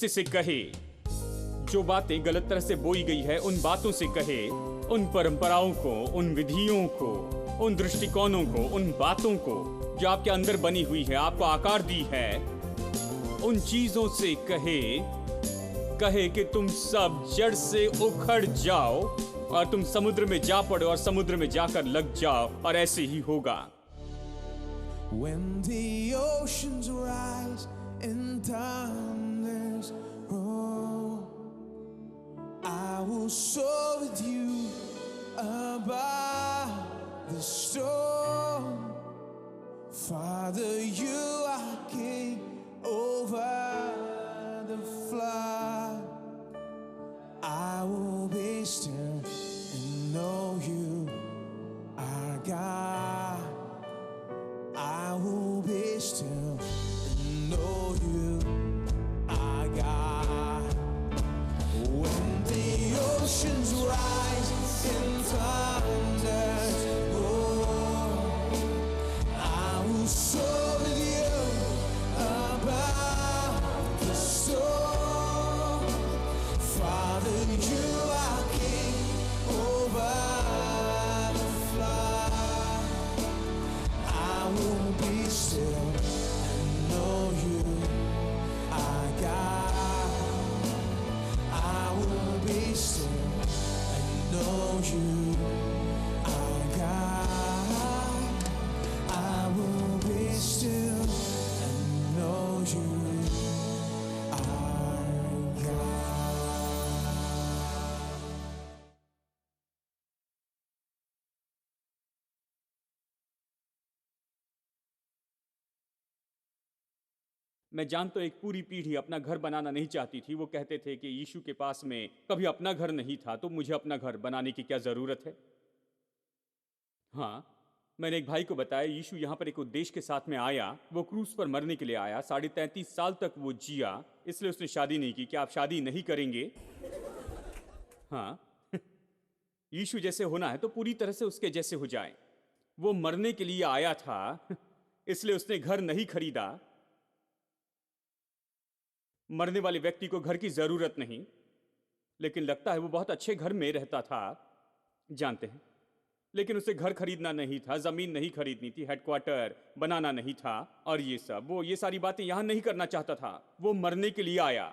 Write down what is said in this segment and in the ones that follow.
से कहे, जो बातें गलत तरह से बोई गई है उन बातों से कहे, उन परंपराओं को, उन विधियों को, उन दृष्टिकोणों को, उन बातों को जो आपके अंदर बनी हुई है, आपको आकार दी है, उन चीजों से कहे कि तुम सब जड़ से उखड़ जाओ और तुम समुद्र में जा पड़ो और समुद्र में जाकर लग जाओ, और ऐसे ही होगा। When the oceans rise and thunders roll, I will soar with you above the storm. Father, you are king over the flood. I will be still and know you are God. I will be still and know you are God. When the oceans rise and thunders roar, I will soar with you above the storm. Father, you are king over the flood. I will be still and know you are God. I will be still and know you are God. I will be still and know you are God. मैं जानता हूं एक पूरी पीढ़ी अपना घर बनाना नहीं चाहती थी। वो कहते थे कि यीशु के पास में कभी अपना घर नहीं था, तो मुझे अपना घर बनाने की क्या जरूरत है। हाँ, मैंने एक भाई को बताया, यीशु यहाँ पर एक उद्देश्य के साथ में आया। वो क्रूस पर मरने के लिए आया, 33.5 साल तक वो जिया, इसलिए उसने शादी नहीं की। क्या आप शादी नहीं करेंगे? हाँ, यीशु जैसे होना है तो पूरी तरह से उसके जैसे हो जाए। वो मरने के लिए आया था, इसलिए उसने घर नहीं खरीदा। मरने वाले व्यक्ति को घर की जरूरत नहीं, लेकिन लगता है वो बहुत अच्छे घर में रहता था, जानते हैं। लेकिन उसे घर खरीदना नहीं था, जमीन नहीं खरीदनी थी, हेडक्वार्टर बनाना नहीं था, और ये सारी बातें यहां नहीं करना चाहता था। वो मरने के लिए आया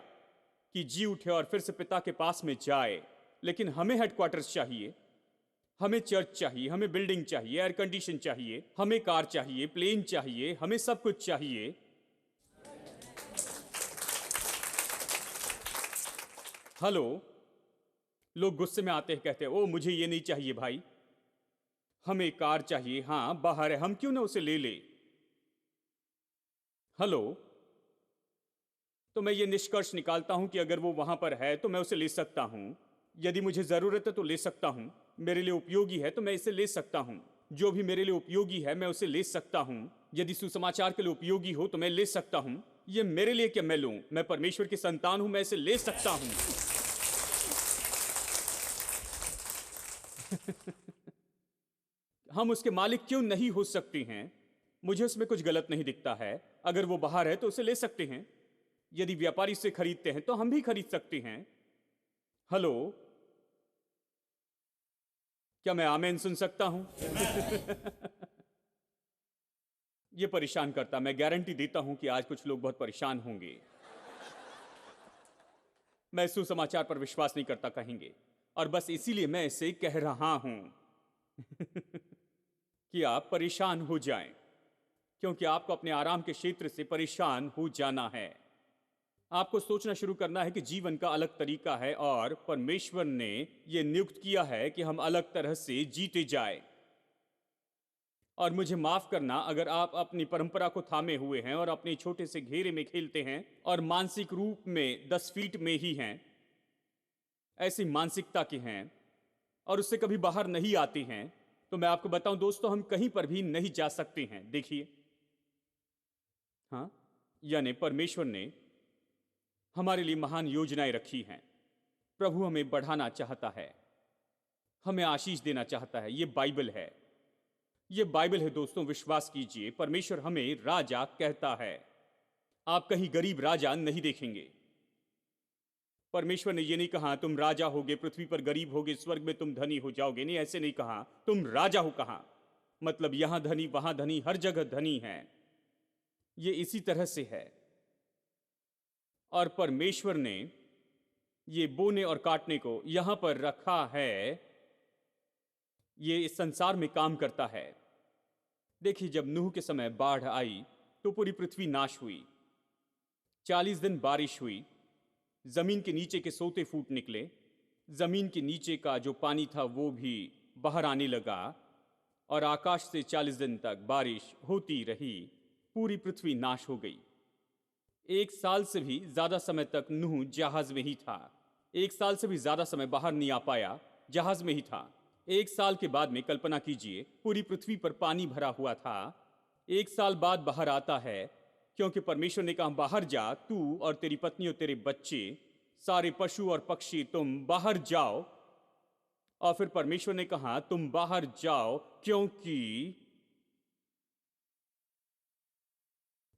कि जी उठे और फिर से पिता के पास में जाए। लेकिन हमें हेडक्वार्टर्स चाहिए, हमें चर्च चाहिए, हमें बिल्डिंग चाहिए, एयर कंडीशन चाहिए, हमें कार चाहिए, प्लेन चाहिए, हमें सब कुछ चाहिए। हेलो, लोग गुस्से में आते हैं, कहते हैं ओ मुझे ये नहीं चाहिए भाई, हमें कार चाहिए। हाँ, बाहर है, हम क्यों ना उसे ले ले। हेलो, तो मैं ये निष्कर्ष निकालता हूं कि अगर वो वहां पर है तो मैं उसे ले सकता हूं। यदि मुझे जरूरत है तो ले सकता हूं, मेरे लिए उपयोगी है तो मैं इसे ले सकता हूं। जो भी मेरे लिए उपयोगी है मैं उसे ले सकता हूं। यदि सुसमाचार के लिए उपयोगी हो तो मैं ले सकता हूं। ये मेरे लिए क्या मैं लूं, मैं परमेश्वर की संतान हूं, मैं इसे ले सकता हूं। हम उसके मालिक क्यों नहीं हो सकते हैं? मुझे उसमें कुछ गलत नहीं दिखता है। अगर वो बाहर है तो उसे ले सकते हैं। यदि व्यापारी से खरीदते हैं तो हम भी खरीद सकते हैं। हेलो, क्या मैं आमेन सुन सकता हूं? यह परेशान करता, मैं गारंटी देता हूं कि आज कुछ लोग बहुत परेशान होंगे। मैं सुसमाचार पर विश्वास नहीं करता कहेंगे, और बस इसीलिए मैं इसे कह रहा हूं कि आप परेशान हो जाएं, क्योंकि आपको अपने आराम के क्षेत्र से परेशान हो जाना है। आपको सोचना शुरू करना है कि जीवन का अलग तरीका है, और परमेश्वर ने यह नियुक्त किया है कि हम अलग तरह से जीते जाएं। और मुझे माफ करना अगर आप अपनी परंपरा को थामे हुए हैं और अपने छोटे से घेरे में खेलते हैं और मानसिक रूप में 10 फीट में ही हैं, ऐसी मानसिकता के हैं और उससे कभी बाहर नहीं आते हैं। तो मैं आपको बताऊं दोस्तों, हम कहीं पर भी नहीं जा सकते हैं। देखिए, हाँ, यानी परमेश्वर ने हमारे लिए महान योजनाएं रखी हैं। प्रभु हमें बढ़ाना चाहता है, हमें आशीष देना चाहता है। ये बाइबल है, ये बाइबल है दोस्तों, विश्वास कीजिए। परमेश्वर हमें राजा कहता है। आप कहीं गरीब राजा नहीं देखेंगे, परमेश्वर ने ये नहीं कहा तुम राजा होगे, पृथ्वी पर गरीब होगे, स्वर्ग में तुम धनी हो जाओगे। नहीं, ऐसे नहीं कहा। तुम राजा हो कहा, मतलब यहां धनी वहां धनी, हर जगह धनी है। ये इसी तरह से है। और परमेश्वर ने ये बोने और काटने को यहां पर रखा है, ये इस संसार में काम करता है। देखिए, जब नूह के समय बाढ़ आई तो पूरी पृथ्वी नाश हुई। 40 दिन बारिश हुई, जमीन के नीचे के सोते फूट निकले, जमीन के नीचे का जो पानी था वो भी बाहर आने लगा, और आकाश से 40 दिन तक बारिश होती रही। पूरी पृथ्वी नाश हो गई। 1 साल से भी ज्यादा समय तक नूह जहाज में ही था। 1 साल से भी ज्यादा समय बाहर नहीं आ पाया, जहाज में ही था। 1 साल के बाद में कल्पना कीजिए, पूरी पृथ्वी पर पानी भरा हुआ था। 1 साल बाद बाहर आता है, क्योंकि परमेश्वर ने कहा बाहर जा, तू और तेरी पत्नी और तेरे बच्चे, सारे पशु और पक्षी, तुम बाहर जाओ। और फिर परमेश्वर ने कहा तुम बाहर जाओ, क्योंकि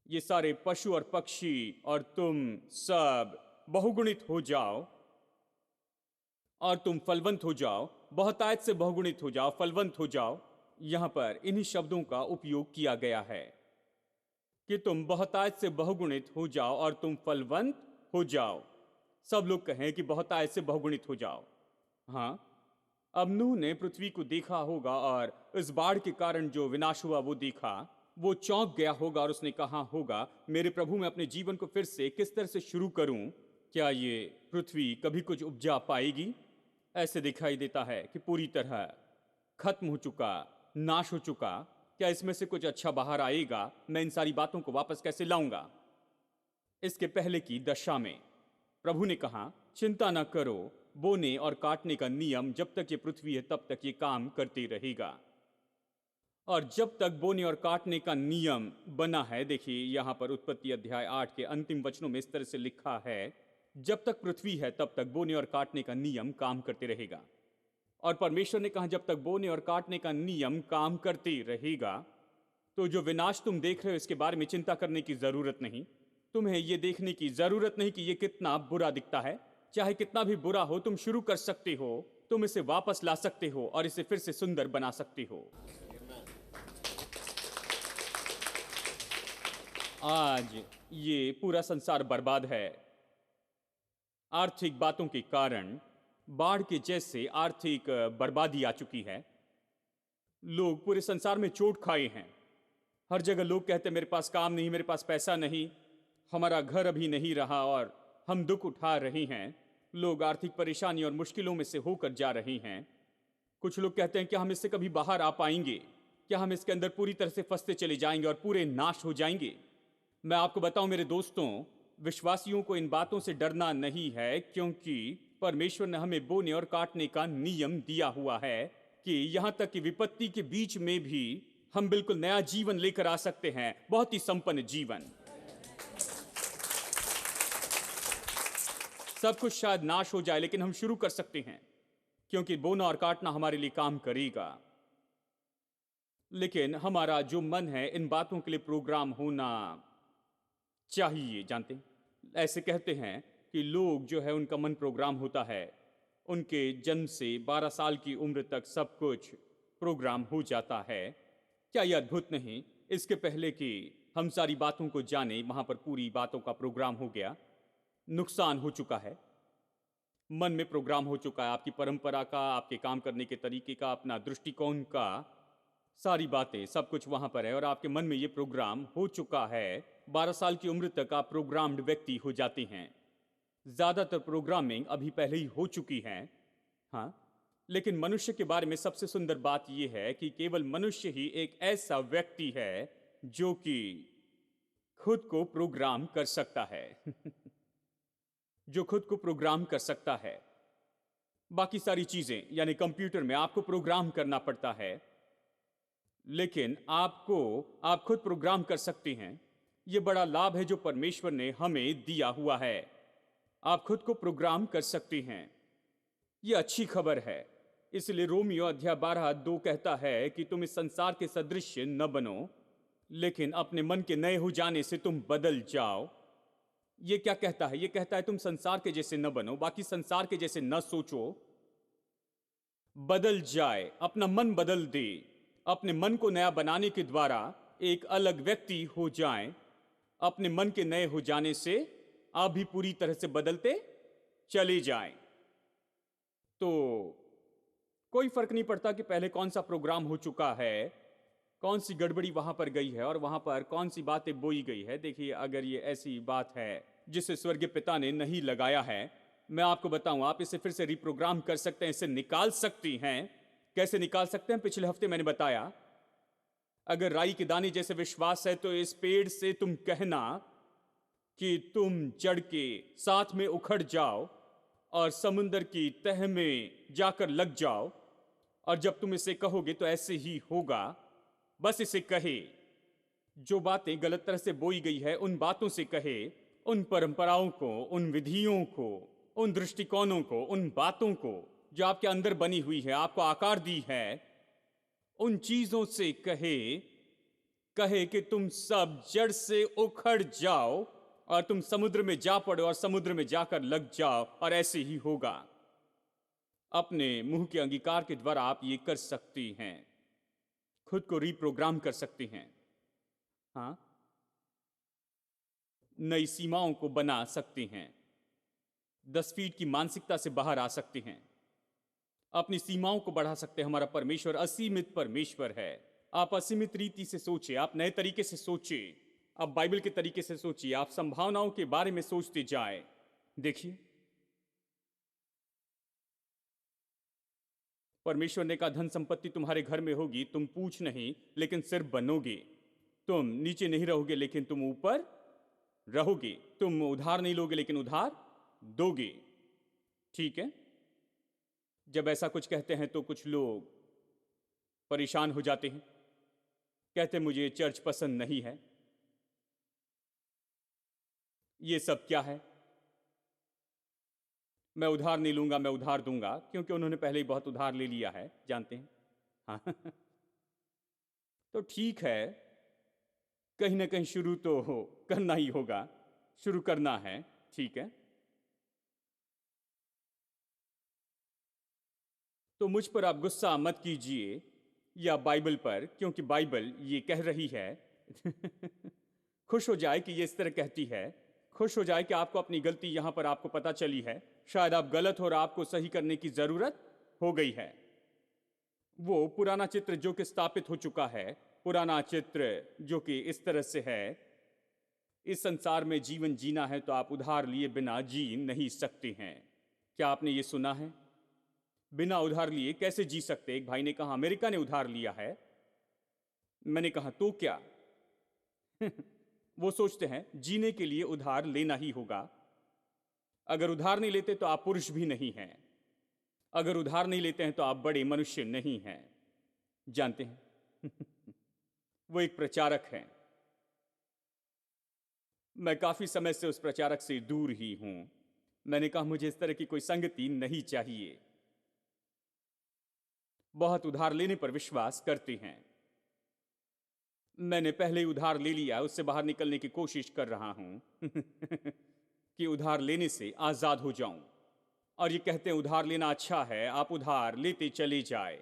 ये सारे पशु और पक्षी और तुम सब बहुगुणित हो जाओ, और तुम फलवंत हो जाओ, बहुतायत से बहुगुणित हो जाओ, फलवंत हो जाओ। यहां पर इन्हीं शब्दों का उपयोग किया गया है कि तुम बहुतायत से बहुगुणित हो जाओ और तुम फलवंत हो जाओ। सब लोग कहें कि बहुतायत से बहुगुणित हो जाओ। हाँ, अब नूह ने पृथ्वी को देखा होगा और इस बाढ़ के कारण जो विनाश हुआ वो देखा। वो चौंक गया होगा और उसने कहा होगा, मेरे प्रभु, मैं अपने जीवन को फिर से किस तरह से शुरू करूं? क्या ये पृथ्वी कभी कुछ उपजा पाएगी? ऐसे दिखाई देता है कि पूरी तरह खत्म हो चुका, नाश हो चुका। क्या इसमें से कुछ अच्छा बाहर आएगा? मैं इन सारी बातों को वापस कैसे लाऊंगा? इसके पहले की दशा में प्रभु ने कहा, चिंता न करो, बोने और काटने का नियम जब तक ये पृथ्वी है तब तक ये काम करते रहेगा। और जब तक बोने और काटने का नियम बना है, देखिए यहां पर उत्पत्ति अध्याय 8 के अंतिम वचनों में इस तरह से लिखा है, जब तक पृथ्वी है तब तक बोने और काटने का नियम काम करते रहेगा। और परमेश्वर ने कहा जब तक बोने और काटने का नियम काम करते रहेगा, तो जो विनाश तुम देख रहे हो इसके बारे में चिंता करने की जरूरत नहीं। तुम्हें यह देखने की जरूरत नहीं कि यह कितना बुरा दिखता है। चाहे कितना भी बुरा हो, तुम शुरू कर सकते हो, तुम इसे वापस ला सकते हो और इसे फिर से सुंदर बना सकते हो। आज ये पूरा संसार बर्बाद है। आर्थिक बातों के कारण बाढ़ के जैसे आर्थिक बर्बादी आ चुकी है। लोग पूरे संसार में चोट खाए हैं। हर जगह लोग कहते हैं मेरे पास काम नहीं, मेरे पास पैसा नहीं, हमारा घर अभी नहीं रहा और हम दुख उठा रहे हैं। लोग आर्थिक परेशानी और मुश्किलों में से होकर जा रहे हैं। कुछ लोग कहते हैं क्या हम इससे कभी बाहर आ पाएंगे? क्या हम इसके अंदर पूरी तरह से फंसते चले जाएंगे और पूरे नाश हो जाएंगे? मैं आपको बताऊं मेरे दोस्तों, विश्वासियों को इन बातों से डरना नहीं है, क्योंकि परमेश्वर ने हमें बोने और काटने का नियम दिया हुआ है कि यहां तक कि विपत्ति के बीच में भी हम बिल्कुल नया जीवन लेकर आ सकते हैं, बहुत ही संपन्न जीवन। सब कुछ शायद नाश हो जाए, लेकिन हम शुरू कर सकते हैं, क्योंकि बोना और काटना हमारे लिए काम करेगा। लेकिन हमारा जो मन है इन बातों के लिए प्रोग्राम होना चाहिए। जानते हैं, ऐसे कहते हैं कि लोग जो है उनका मन प्रोग्राम होता है, उनके जन्म से 12 साल की उम्र तक सब कुछ प्रोग्राम हो जाता है। क्या यह अद्भुत नहीं? इसके पहले कि हम सारी बातों को जाने, वहां पर पूरी बातों का प्रोग्राम हो गया। नुकसान हो चुका है, मन में प्रोग्राम हो चुका है, आपकी परंपरा का, आपके काम करने के तरीके का, अपना दृष्टिकोण का, सारी बातें, सब कुछ वहां पर है और आपके मन में ये प्रोग्राम हो चुका है। 12 साल की उम्र तक आप प्रोग्राम्ड व्यक्ति हो जाते हैं। ज्यादातर प्रोग्रामिंग अभी पहले ही हो चुकी है। हाँ, लेकिन मनुष्य के बारे में सबसे सुंदर बात यह है कि केवल मनुष्य ही एक ऐसा व्यक्ति है जो कि खुद को प्रोग्राम कर सकता है जो खुद को प्रोग्राम कर सकता है। बाकी सारी चीजें यानी कंप्यूटर में आपको प्रोग्राम करना पड़ता है, लेकिन आप खुद प्रोग्राम कर सकते हैं। यह बड़ा लाभ है जो परमेश्वर ने हमें दिया हुआ है। आप खुद को प्रोग्राम कर सकते हैं। यह अच्छी खबर है। इसलिए रोमियो अध्याय 12:2 कहता है कि तुम इस संसार के सदृश न बनो, लेकिन अपने मन के नए हो जाने से तुम बदल जाओ। ये क्या कहता है? ये कहता है तुम संसार के जैसे न बनो, बाकी संसार के जैसे न सोचो, बदल जाए, अपना मन बदल दे, अपने मन को नया बनाने के द्वारा एक अलग व्यक्ति हो जाएं। अपने मन के नए हो जाने से आप भी पूरी तरह से बदलते चले जाएं। तो कोई फर्क नहीं पड़ता कि पहले कौन सा प्रोग्राम हो चुका है, कौन सी गड़बड़ी वहां पर गई है और वहां पर कौन सी बातें बोई गई है। देखिए, अगर ये ऐसी बात है जिसे स्वर्गीय पिता ने नहीं लगाया है, मैं आपको बताऊं, आप इसे फिर से रिप्रोग्राम कर सकते हैं, इसे निकाल सकती हैं। कैसे निकाल सकते हैं? पिछले हफ्ते मैंने बताया, अगर राई के दाने जैसे विश्वास है तो इस पेड़ से तुम कहना कि तुम जड़ के साथ में उखड़ जाओ और समुंदर की तह में जाकर लग जाओ, और जब तुम इसे कहोगे तो ऐसे ही होगा। बस इसे कहे, जो बातें गलत तरह से बोई गई है उन बातों से कहे, उन परंपराओं को, उन विधियों को, उन दृष्टिकोणों को, उन बातों को जो आपके अंदर बनी हुई है, आपको आकार दी है, उन चीजों से कहे कि तुम सब जड़ से उखड़ जाओ और तुम समुद्र में जा पड़ो और समुद्र में जाकर लग जाओ, और ऐसे ही होगा। अपने मुंह के अंगीकार के द्वारा आप ये कर सकती हैं, खुद को रिप्रोग्राम कर सकती हैं। हाँ, नई सीमाओं को बना सकती हैं, 10 फीट की मानसिकता से बाहर आ सकती हैं, अपनी सीमाओं को बढ़ा सकते हैं। हमारा परमेश्वर असीमित परमेश्वर है। आप असीमित रीति से सोचिए, आप नए तरीके से सोचिए, आप बाइबल के तरीके से सोचिए, आप संभावनाओं के बारे में सोचते जाए। देखिए, परमेश्वर ने कहा धन संपत्ति तुम्हारे घर में होगी, तुम पूछ नहीं लेकिन सिर्फ बनोगे। तुम नीचे नहीं रहोगे लेकिन तुम ऊपर रहोगे। तुम उधार नहीं लोगे लेकिन उधार दोगे। ठीक है? जब ऐसा कुछ कहते हैं तो कुछ लोग परेशान हो जाते हैं, कहते मुझे चर्च पसंद नहीं है, ये सब क्या है, मैं उधार नहीं लूंगा, मैं उधार दूंगा, क्योंकि उन्होंने पहले ही बहुत उधार ले लिया है, जानते हैं। हाँ तो ठीक है, कहीं ना कहीं शुरू तो करना ही होगा, शुरू करना है। ठीक है, तो मुझ पर आप गुस्सा मत कीजिए या बाइबल पर, क्योंकि बाइबल ये कह रही है खुश हो जाए कि ये इस तरह कहती है, खुश हो जाए कि आपको अपनी गलती यहां पर आपको पता चली है। शायद आप गलत हो और आपको सही करने की जरूरत हो गई है। वो पुराना चित्र जो कि स्थापित हो चुका है, पुराना चित्र जो कि इस तरह से है, इस संसार में जीवन जीना है तो आप उधार लिए बिना जी नहीं सकते हैं। क्या आपने ये सुना है? बिना उधार लिए कैसे जी सकते? एक भाई ने कहा अमेरिका ने उधार लिया है। मैंने कहा तो क्या? वो सोचते हैं जीने के लिए उधार लेना ही होगा। अगर उधार नहीं लेते तो आप पुरुष भी नहीं हैं, अगर उधार नहीं लेते हैं तो आप बड़े मनुष्य नहीं हैं। जानते हैं वो एक प्रचारक है, मैं काफी समय से उस प्रचारक से दूर ही हूं। मैंने कहा मुझे इस तरह की कोई संगति नहीं चाहिए। बहुत उधार लेने पर विश्वास करते हैं। मैंने पहले ही उधार ले लिया, उससे बाहर निकलने की कोशिश कर रहा हूं कि उधार लेने से आजाद हो जाऊं। और ये कहते हैं उधार लेना अच्छा है, आप उधार लेते चले जाए।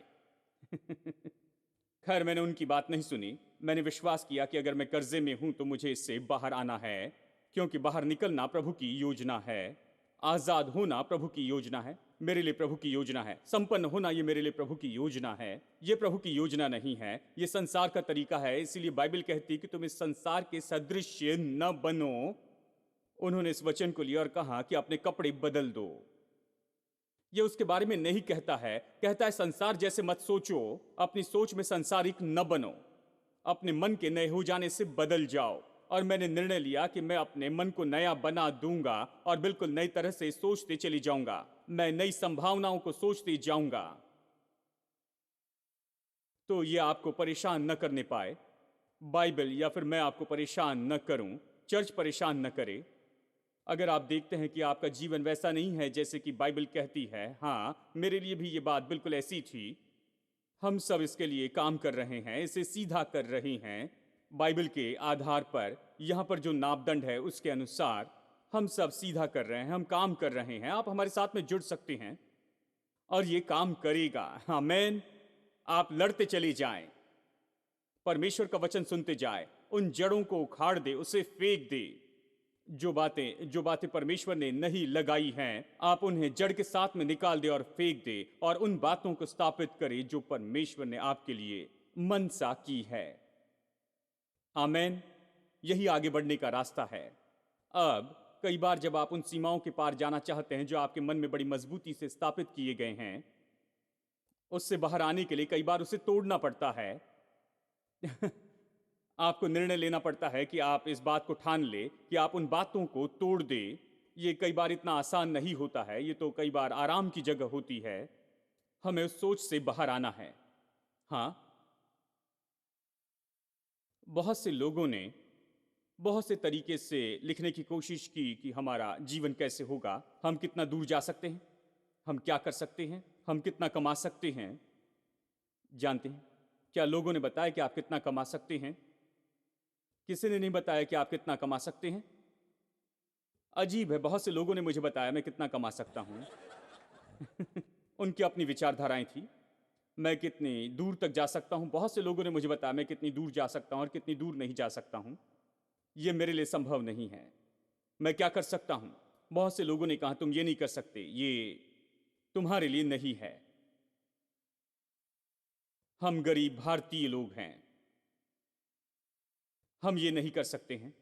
खैर, मैंने उनकी बात नहीं सुनी। मैंने विश्वास किया कि अगर मैं कर्जे में हूं तो मुझे इससे बाहर आना है, क्योंकि बाहर निकलना प्रभु की योजना है, आजाद होना प्रभु की योजना है, मेरे लिए प्रभु की योजना है, संपन्न होना ये मेरे लिए प्रभु की योजना है। ये प्रभु की योजना नहीं है, ये संसार का तरीका है। इसीलिए बाइबल कहती है कि तुम इस संसार के सदृश्य न बनो। उन्होंने इस वचन को लिया और कहा कि अपने कपड़े बदल दो। ये उसके बारे में नहीं कहता है, कहता है संसार जैसे मत सोचो, अपनी सोच में संसारिक न बनो, अपने मन के नए हो जाने से बदल जाओ। और मैंने निर्णय लिया कि मैं अपने मन को नया बना दूंगा और बिल्कुल नई तरह से सोचते चली जाऊंगा। मैं नई संभावनाओं को सोचते जाऊंगा, तो ये आपको परेशान न करने पाए। बाइबल या फिर मैं आपको परेशान न करूं, चर्च परेशान न करे। अगर आप देखते हैं कि आपका जीवन वैसा नहीं है जैसे कि बाइबल कहती है, हाँ, मेरे लिए भी ये बात बिल्कुल ऐसी थी, हम सब इसके लिए काम कर रहे हैं, इसे सीधा कर रहे हैं बाइबल के आधार पर, यहां पर जो मापदंड है उसके अनुसार। हम सब सीधा कर रहे हैं, हम काम कर रहे हैं, आप हमारे साथ में जुड़ सकते हैं और ये काम करेगा। आमीन। आप लड़ते चले जाएं, परमेश्वर का वचन सुनते जाएं, उन जड़ों को उखाड़ दे, उसे फेंक दे। जो बातें परमेश्वर ने नहीं लगाई हैं, आप उन्हें जड़ के साथ में निकाल दे और फेंक दे, और उन बातों को स्थापित करे जो परमेश्वर ने आपके लिए मनसा की है। आमीन। यही आगे बढ़ने का रास्ता है। अब कई बार जब आप उन सीमाओं के पार जाना चाहते हैं जो आपके मन में बड़ी मजबूती से स्थापित किए गए हैं, उससे बाहर आने के लिए कई बार उसे तोड़ना पड़ता है। आपको निर्णय लेना पड़ता है कि आप इस बात को ठान ले कि आप उन बातों को तोड़ दे। ये कई बार इतना आसान नहीं होता है, ये तो कई बार आराम की जगह होती है। हमें उस सोच से बाहर आना है। हाँ, बहुत से लोगों ने बहुत से तरीके से लिखने की कोशिश की कि हमारा जीवन कैसे होगा, हम कितना दूर जा सकते हैं, हम क्या कर सकते हैं, हम कितना कमा सकते हैं। जानते हैं क्या लोगों ने बताया कि आप कितना कमा सकते हैं? किसी ने नहीं बताया कि आप कितना कमा सकते हैं। अजीब है, बहुत से लोगों ने मुझे बताया मैं कितना कमा सकता हूं। उनकी अपनी विचारधाराएं थी। मैं कितनी दूर तक जा सकता हूं, बहुत से लोगों ने मुझे बताया मैं कितनी दूर जा सकता हूं और कितनी दूर नहीं जा सकता हूं। यह मेरे लिए संभव नहीं है। मैं क्या कर सकता हूं? बहुत से लोगों ने कहा तुम ये नहीं कर सकते, ये तुम्हारे लिए नहीं है। हम गरीब भारतीय लोग हैं, हम ये नहीं कर सकते हैं।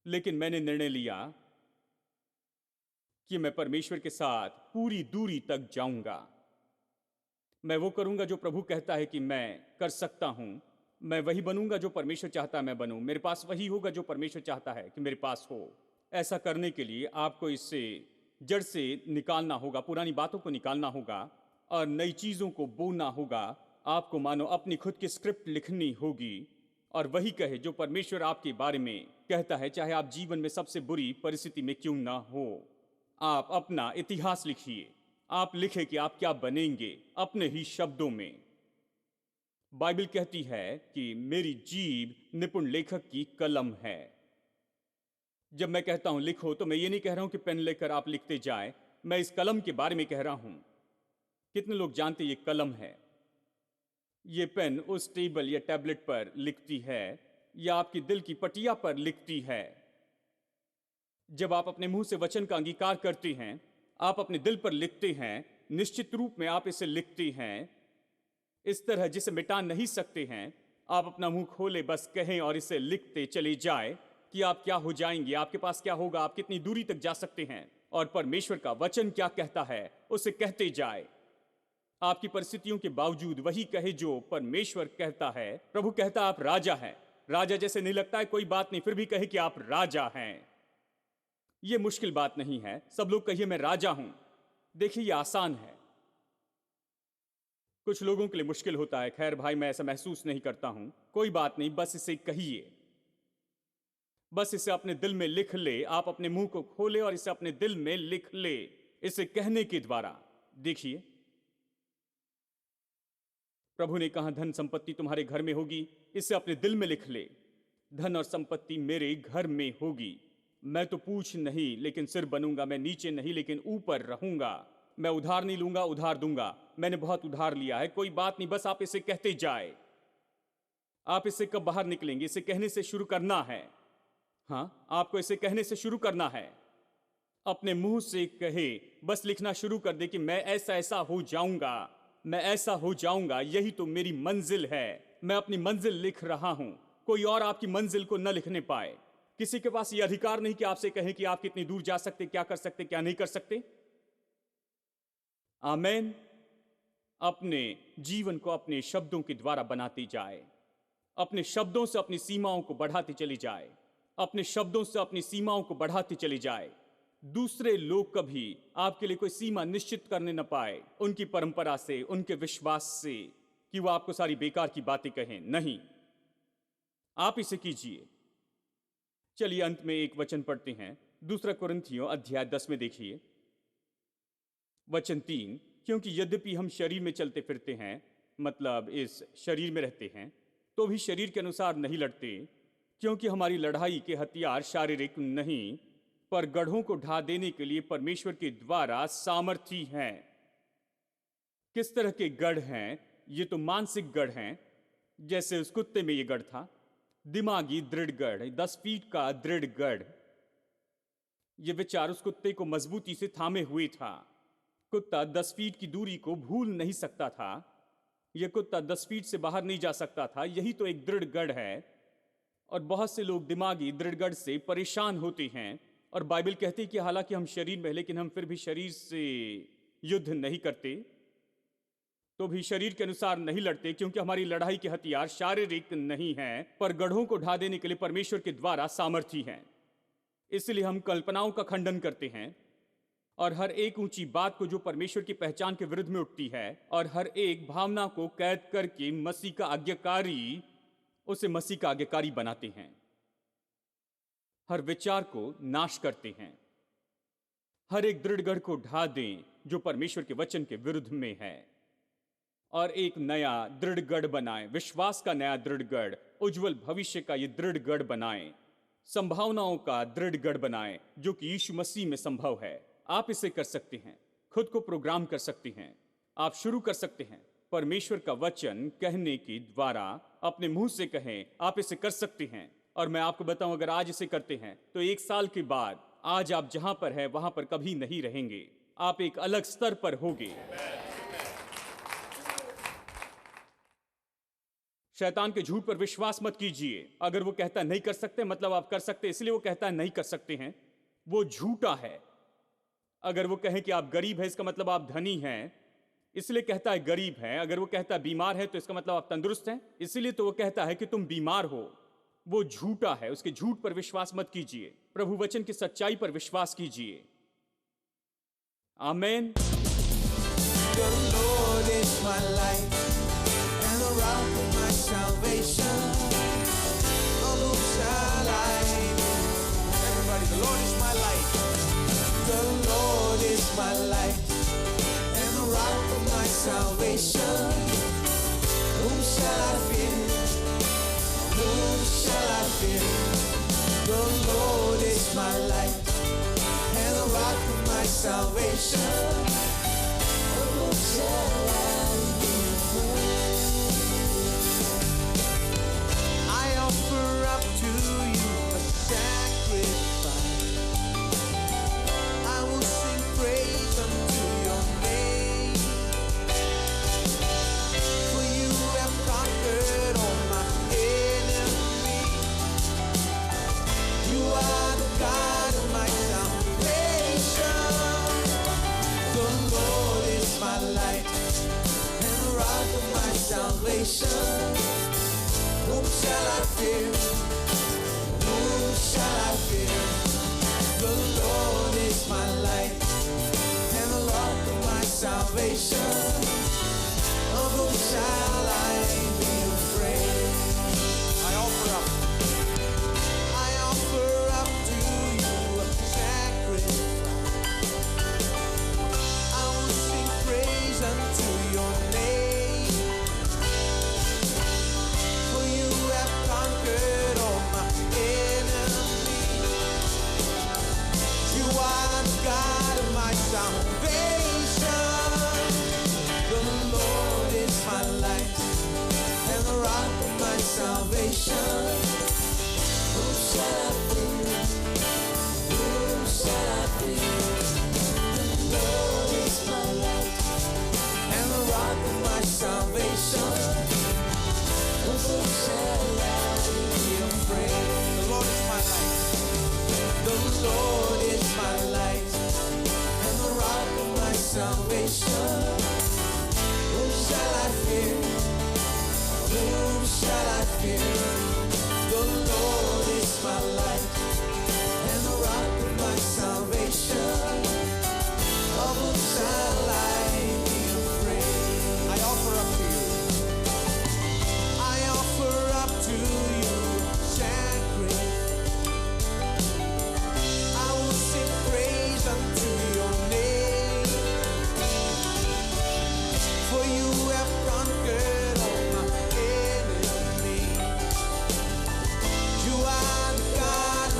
लेकिन मैंने निर्णय लिया कि मैं परमेश्वर के साथ पूरी दूरी तक जाऊंगा। मैं वो करूंगा जो प्रभु कहता है कि मैं कर सकता हूं। मैं वही बनूंगा जो परमेश्वर चाहता है मैं बनूं। मेरे पास वही होगा जो परमेश्वर चाहता है कि मेरे पास हो। ऐसा करने के लिए आपको इससे जड़ से निकालना होगा, पुरानी बातों को निकालना होगा और नई चीजों को बोना होगा। आपको मानो अपनी खुद की स्क्रिप्ट लिखनी होगी और वही कहे जो परमेश्वर आपके बारे में कहता है, चाहे आप जीवन में सबसे बुरी परिस्थिति में क्यों ना हो। आप अपना इतिहास लिखिए। आप लिखें कि आप क्या बनेंगे अपने ही शब्दों में। बाइबल कहती है कि मेरी जीभ निपुण लेखक की कलम है। जब मैं कहता हूं लिखो, तो मैं ये नहीं कह रहा हूं कि पेन लेकर आप लिखते जाएं। मैं इस कलम के बारे में कह रहा हूं। कितने लोग जानते ये कलम है? ये पेन उस टेबल या टैबलेट पर लिखती है या आपकी दिल की पटिया पर लिखती है। जब आप अपने मुंह से वचन का अंगीकार करते हैं, आप अपने दिल पर लिखते हैं। निश्चित रूप में आप इसे लिखते हैं इस तरह जिसे मिटा नहीं सकते हैं। आप अपना मुंह खोले, बस कहें और इसे लिखते चले जाए कि आप क्या हो जाएंगे, आपके पास क्या होगा, आप कितनी दूरी तक जा सकते हैं और परमेश्वर का वचन क्या कहता है उसे कहते जाए। आपकी परिस्थितियों के बावजूद वही कहे जो परमेश्वर कहता है। प्रभु कहता आप राजा हैं। राजा जैसे नहीं लगता है, कोई बात नहीं, फिर भी कहे कि आप राजा हैं। यह मुश्किल बात नहीं है। सब लोग कहिए मैं राजा हूं। देखिए यह आसान है। कुछ लोगों के लिए मुश्किल होता है। खैर भाई, मैं ऐसा महसूस नहीं करता हूं। कोई बात नहीं, बस इसे कहिए, बस इसे अपने दिल में लिख ले। आप अपने मुंह को खोले और इसे अपने दिल में लिख ले, इसे कहने के द्वारा। देखिए, प्रभु ने कहा धन संपत्ति तुम्हारे घर में होगी। इसे अपने दिल में लिख ले, धन और संपत्ति मेरे घर में होगी। मैं तो पूंछ नहीं लेकिन सिर बनूंगा। मैं नीचे नहीं लेकिन ऊपर रहूंगा। मैं उधार नहीं लूंगा, उधार दूंगा। मैंने बहुत उधार लिया है। कोई बात नहीं, बस आप इसे कहते जाए। आप इससे कब बाहर निकलेंगे? इसे कहने से शुरू करना है। हाँ, आपको इसे कहने से शुरू करना है। अपने मुंह से कहे, बस लिखना शुरू कर दे कि मैं ऐसा ऐसा हो जाऊंगा, मैं ऐसा हो जाऊंगा। यही तो मेरी मंजिल है। मैं अपनी मंजिल लिख रहा हूं। कोई और आपकी मंजिल को न लिखने पाए। किसी के पास यह अधिकार नहीं कि आपसे कहे कि आप कितनी दूर जा सकते, क्या कर सकते, क्या नहीं कर सकते। आमेन। अपने जीवन को अपने शब्दों के द्वारा बनाती जाए। अपने शब्दों से अपनी सीमाओं को बढ़ाती चली जाए। अपने शब्दों से अपनी सीमाओं को बढ़ाती चली जाए। दूसरे लोग कभी आपके लिए कोई सीमा निश्चित करने न पाए, उनकी परंपरा से, उनके विश्वास से, कि वो आपको सारी बेकार की बातें कहें। नहीं, आप इसे कीजिए। चलिए अंत में एक वचन पढ़ते हैं। 2 कुरिन्थियों अध्याय 10 में देखिए वचन 3। क्योंकि यद्यपि हम शरीर में चलते फिरते हैं, मतलब इस शरीर में रहते हैं, तो भी शरीर के अनुसार नहीं लड़ते। क्योंकि हमारी लड़ाई के हथियार शारीरिक नहीं पर गढ़ों को ढा देने के लिए परमेश्वर के द्वारा सामर्थी हैं। किस तरह के गढ़ हैं? ये तो मानसिक गढ़ हैं, जैसे उस कुत्ते में ये गढ़ था, दिमागी दृढ़ गढ़, 10 फीट का दृढ़ गढ़। ये विचार उस कुत्ते को मजबूती से थामे हुए था। कुत्ता 10 फीट की दूरी को भूल नहीं सकता था। यह कुत्ता 10 फीट से बाहर नहीं जा सकता था। यही तो एक दृढ़ गढ़ है। और बहुत से लोग दिमागी दृढ़ गढ़ से परेशान होते हैं। और बाइबल कहती है कि हालांकि हम शरीर में, लेकिन हम फिर भी शरीर से युद्ध नहीं करते, तो भी शरीर के अनुसार नहीं लड़ते, क्योंकि हमारी लड़ाई के हथियार शारीरिक नहीं हैं, पर गढ़ों को ढा देने के लिए परमेश्वर के द्वारा सामर्थी हैं। इसलिए हम कल्पनाओं का खंडन करते हैं और हर एक ऊंची बात को जो परमेश्वर की पहचान के विरुद्ध में उठती है, और हर एक भावना को कैद करके मसीह का आज्ञाकारी, उसे मसीह का आज्ञाकारी बनाते हैं। हर विचार को नाश करते हैं। हर एक दृढ़ गढ़ को ढा दें जो परमेश्वर के वचन के विरुद्ध में है, और एक नया दृढ़ गढ़ बनाएं, विश्वास का नया दृढ़ गढ़, उज्जवल भविष्य का ये दृढ़ गढ़ बनाएं, संभावनाओं का दृढ़ गढ़ बनाएं, जो कि यीशु मसीह में संभव है। आप इसे कर सकते हैं, खुद को प्रोग्राम कर सकते हैं, आप शुरू कर सकते हैं। परमेश्वर का वचन कहने के द्वारा अपने मुंह से कहें, आप इसे कर सकते हैं। और मैं आपको बताऊं, अगर आज इसे करते हैं तो 1 साल के बाद आज आप जहां पर हैं वहां पर कभी नहीं रहेंगे। आप एक अलग स्तर पर होंगे। शैतान के झूठ पर विश्वास मत कीजिए। अगर वो कहता है नहीं कर सकते, मतलब आप कर सकते, इसलिए वो कहता है नहीं कर सकते हैं, वो झूठा है। अगर वो कहे कि आप गरीब हैं, इसका मतलब आप धनी हैं, इसलिए कहता है गरीब है। अगर वो कहता है बीमार है, तो इसका मतलब आप तंदुरुस्त हैं, इसलिए तो वो कहता है कि तुम बीमार हो। वो झूठा है। उसके झूठ पर विश्वास मत कीजिए, प्रभु वचन की सच्चाई पर विश्वास कीजिए। आमीन। The Lord is my light and the rock of my salvation. Of whom shall I fear? Everybody, the Lord is my light. The Lord is my light and the rock of my salvation. Whom shall I fear? Whom shall I fear? The Lord is my light and the rock of my salvation. Whom shall I fear? I offer up to you a sacrifice. I will sing praise unto your name. For you have conquered all my enemies. You are the God of my salvation. The Lord is my light and the rock of my salvation. Whom shall I fear? Whom shall I fear? The Lord is my light and the rock of my salvation. Of whom shall I be afraid? I offer up to you a sacrifice. I will sing praise unto your name. For you have conquered all my enemies. You are the God of my salvation. The Lord is my light and the rock of my salvation. Whom shall I fear? Whom shall I fear? The Lord is my light and the rock of my salvation. Whom shall I be afraid? The Lord is my light. The Lord is my light and the rock of my salvation. Whom shall I fear? Whom shall I fear? The Lord is my light and the rock of my salvation. Of whom shall I be afraid? I offer up to you. I offer up to you sacrifice. I will sing praise unto your name. For you have conquered all my enemies. You are the God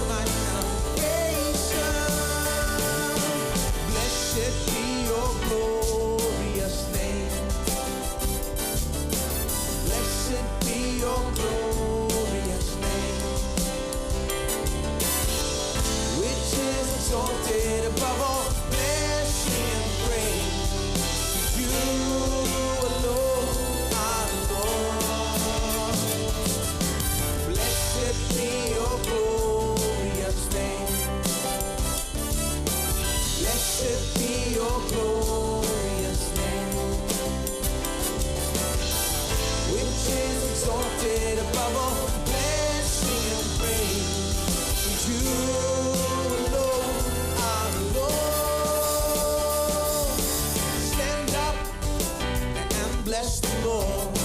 Lord.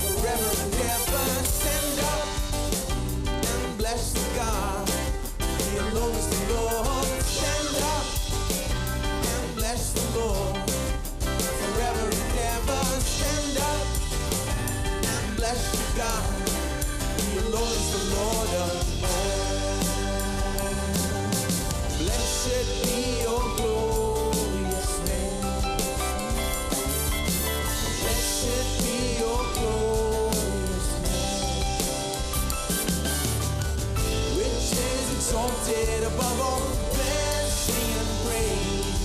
Forever and ever, stand up and bless the God. He alone is the Lord. Stand up and bless the Lord. Forever and ever, stand up and bless the God. He alone is the Lord of all. Blessed be your glorious name. Blessed be your glorious name, which is exalted above all blessing and praise.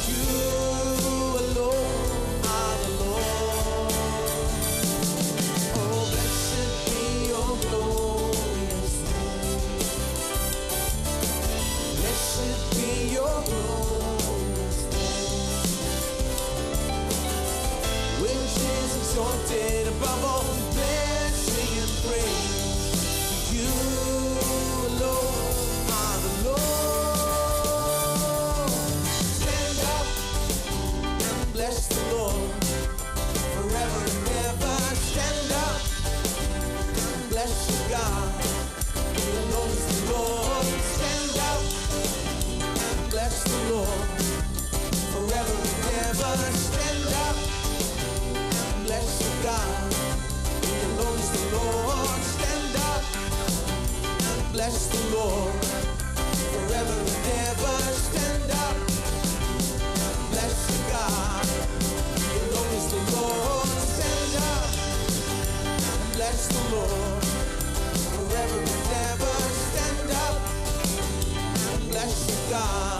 You alone are the Lord. Oh, blessed be your glorious name. Blessed be your glorious name, which is exalted above all blessing and praise. You alone are the Lord. Stand up and bless the Lord. Forever and ever, stand up and bless your God. He alone is the Lord. Stand up and bless the Lord. Forever and ever, stand up and bless your God. He alone is the Lord. Stand up and bless the Lord. Forever and ever, stand up and bless your God. He alone is the Lord. Stand up and bless the Lord. Forever and ever, stand up and bless your God.